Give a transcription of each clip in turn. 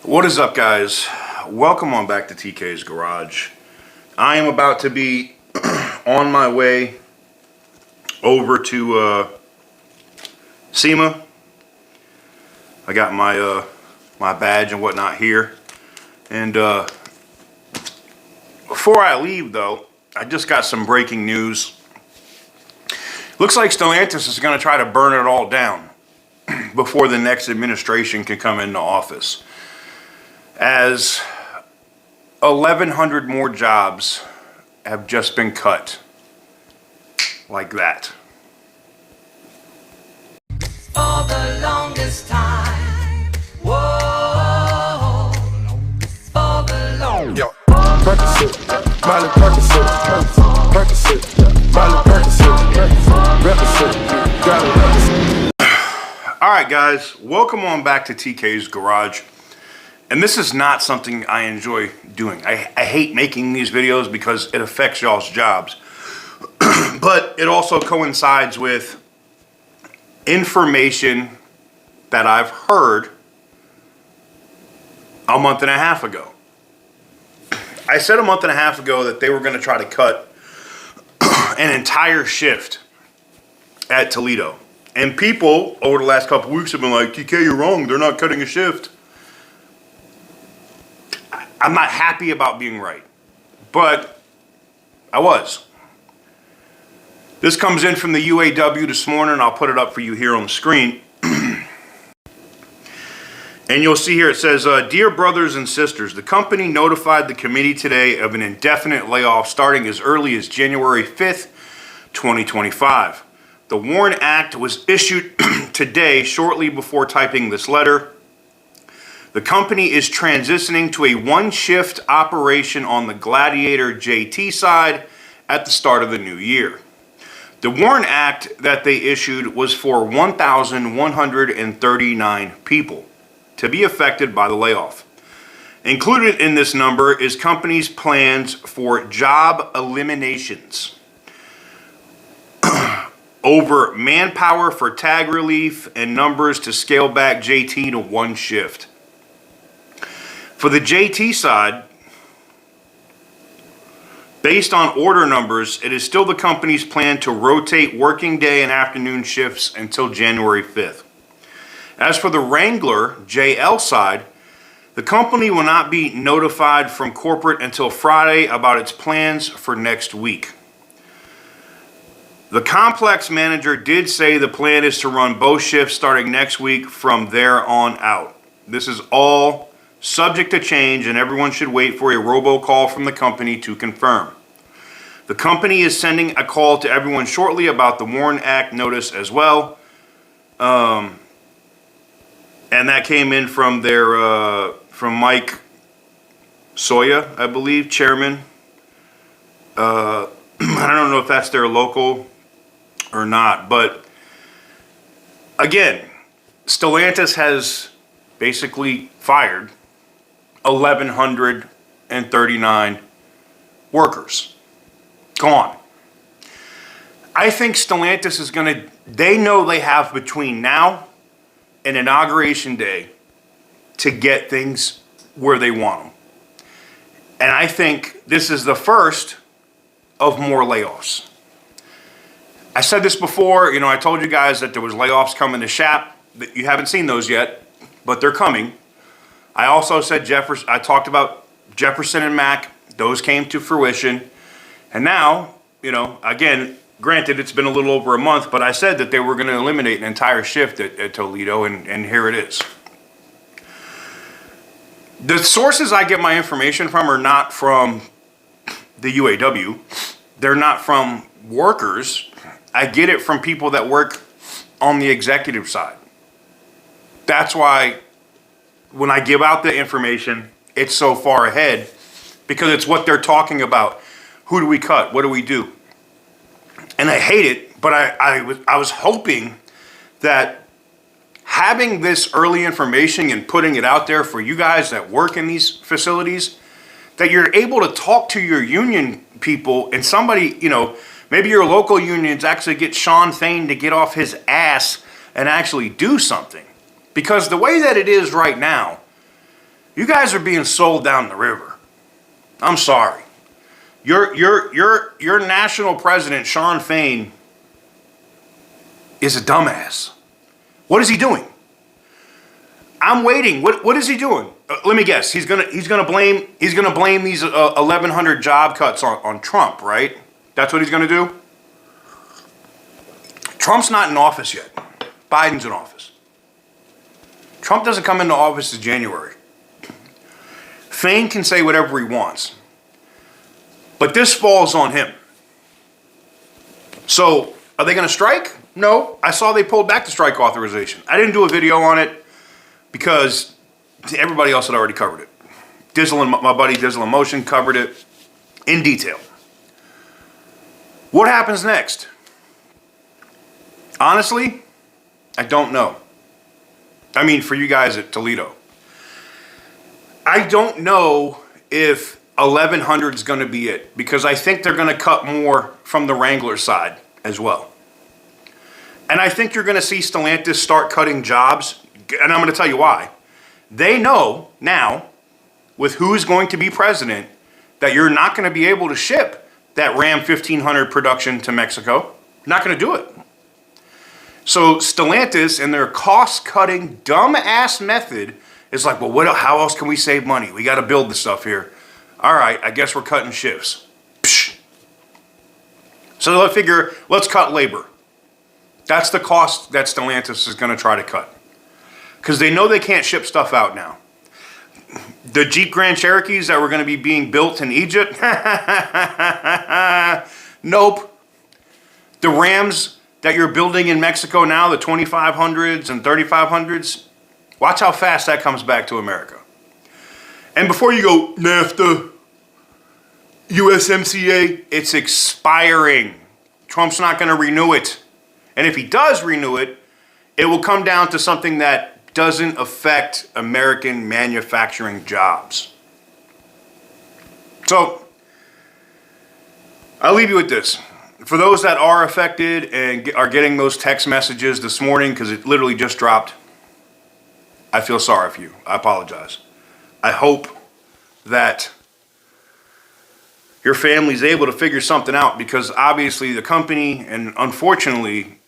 What is up, guys? Welcome on back to TK's Garage. I am about to be on my way over to SEMA. I got my my badge and whatnot here, and before I leave though, I just got some breaking news. Looks like Stellantis is going to try to burn it all down before the next administration can come into office, as 1,100 more jobs have just been cut like that. For the longest time, whoa, for the longest. Yo, Percocet, Miley Percocet, Percocet, Miley Percocet, Represent, got it represent. All right, guys, welcome on back to TK's Garage. And this is not something I enjoy doing. I hate making these videos because it affects y'all's jobs. But it also coincides with information that I've heard a month and a half ago. I said a month and a half ago that they were going to try to cut an entire shift at Toledo. And people over the last couple weeks have been like, TK, you're wrong. They're not cutting a shift. I'm not happy about being right, but I was. This comes in from the UAW this morning. I'll put it up for you here on the screen. And you'll see here it says, Dear brothers and sisters, the company notified the committee today of an indefinite layoff starting as early as January 5th, 2025. The WARN Act was issued today shortly before typing this letter. The company is transitioning to a one-shift operation on the Gladiator JT side at the start of the new year. The WARN Act that they issued was for 1,139 people to be affected by the layoff. Included in this number is companies' plans for job eliminations over manpower for tag relief and numbers to scale back JT to one shift. For the JT side, based on order numbers, it is still the company's plan to rotate working day and afternoon shifts until January 5th. As for the Wrangler JL side, the company will not be notified from corporate until Friday about its plans for next week. The complex manager did say the plan is to run both shifts starting next week from there on out. This is all subject to change, and everyone should wait for a robocall from the company to confirm. The company is sending a call to everyone shortly about the WARN Act notice as well. And that came in from their from Mike Soya, I believe, chairman. I don't know if that's their local or not, but again, Stellantis has basically fired 1,139 workers. Gone. I think Stellantis is going to, they know they have between now and Inauguration Day to get things where they want them. And I think this is the first of more layoffs. I said this before, I told you guys that there was layoffs coming to SHAP. You haven't seen those yet, but they're coming. I also said I talked about Jefferson and Mack. Those came to fruition. And now, again, granted, it's been a little over a month, but I said that they were going to eliminate an entire shift at Toledo, and here it is. The sources I get my information from are not from the UAW. They're not from workers. I get it from people that work on the executive side. That's why when I give out the information, it's so far ahead, because it's what they're talking about. Who do we cut? What do we do? And I hate it, but I was hoping that having this early information and putting it out there for you guys that work in these facilities, that you're able to talk to your union people, and somebody, maybe your local unions actually get Sean Fain to get off his ass and actually do something. Because the way that it is right now, You guys are being sold down the river. I'm sorry. Your national president, Shawn Fain, is a dumbass. What is he doing? I'm waiting. What is he doing? Let me guess. He's gonna blame these 1,100 job cuts on Trump, right? That's what he's gonna do. Trump's not in office yet. Biden's in office. Trump doesn't come into office in January. Fain can say whatever he wants, but this falls on him. So, are they going to strike? No. I saw they pulled back the strike authorization. I didn't do a video on it because everybody else had already covered it. My buddy Dizzle in Motion covered it in detail. What happens next? Honestly, I don't know. I mean, for you guys at Toledo. I don't know if 1,100 is going to be it, because I think they're going to cut more from the Wrangler side as well. And I think you're going to see Stellantis start cutting jobs, and I'm going to tell you why. They know now, with who's going to be president, that you're not going to be able to ship that Ram 1500 production to Mexico. Not going to do it. So Stellantis, in their cost-cutting, dumb-ass method, is like, well, how else can we save money? We got to build the stuff here. All right, I guess we're cutting shifts. Psh. So they'll figure, let's cut labor. That's the cost that Stellantis is going to try to cut. Because they know they can't ship stuff out now. The Jeep Grand Cherokees that were going to be being built in Egypt? Nope. The Rams that you're building in Mexico now, the 2500s and 3500s, watch how fast that comes back to America. And before you go, NAFTA, USMCA, it's expiring. Trump's not going to renew it. And if he does renew it, it will come down to something that doesn't affect American manufacturing jobs. So, I'll leave you with this. For those that are affected and are getting those text messages this morning, because it literally just dropped, I feel sorry for you. I apologize. I hope that your family's able to figure something out, because obviously the company, and unfortunately,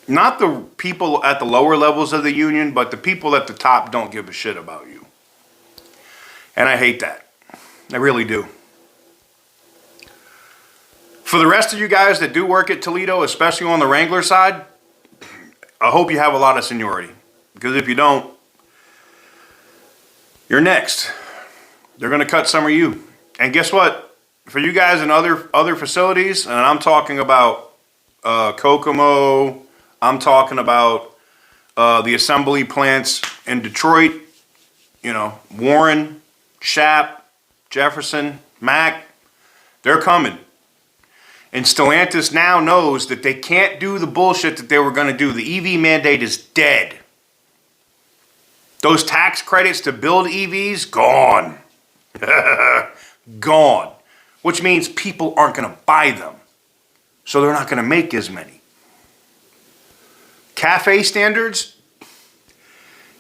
not the people at the lower levels of the union, but the people at the top don't give a shit about you. And I hate that. I really do. For the rest of you guys that do work at Toledo, especially on the Wrangler side, I hope you have a lot of seniority. Because if you don't, you're next. They're going to cut some of you. And guess what? For you guys in other facilities, and I'm talking about Kokomo, I'm talking about the assembly plants in Detroit, Warren, Shap, Jefferson, Mac, they're coming. And Stellantis now knows that they can't do the bullshit that they were going to do. The EV mandate is dead. Those tax credits to build EVs, gone. Gone. Which means people aren't going to buy them. So they're not going to make as many. CAFE standards,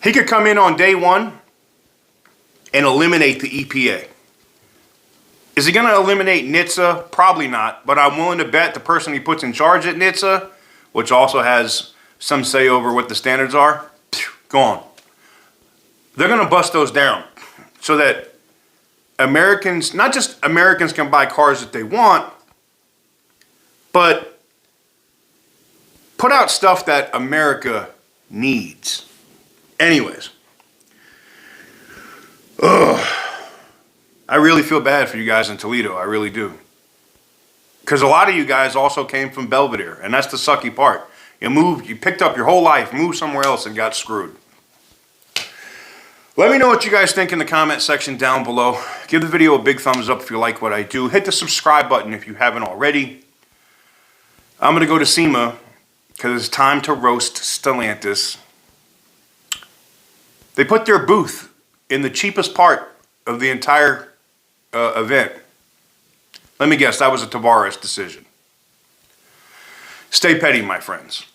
he could come in on day one and eliminate the EPA. Is he going to eliminate NHTSA? Probably not, but I'm willing to bet the person he puts in charge at NHTSA, which also has some say over what the standards are, gone. They're going to bust those down so that Americans, not just Americans, can buy cars that they want, but put out stuff that America needs. Anyways. I really feel bad for you guys in Toledo. I really do. Because a lot of you guys also came from Belvedere, and that's the sucky part. You picked up your whole life, moved somewhere else, and got screwed. Let me know what you guys think in the comment section down below. Give the video a big thumbs up if you like what I do. Hit the subscribe button if you haven't already. I'm going to go to SEMA because it's time to roast Stellantis. They put their booth in the cheapest part of the entire event. Let me guess, that was a Tavares decision. Stay petty, my friends.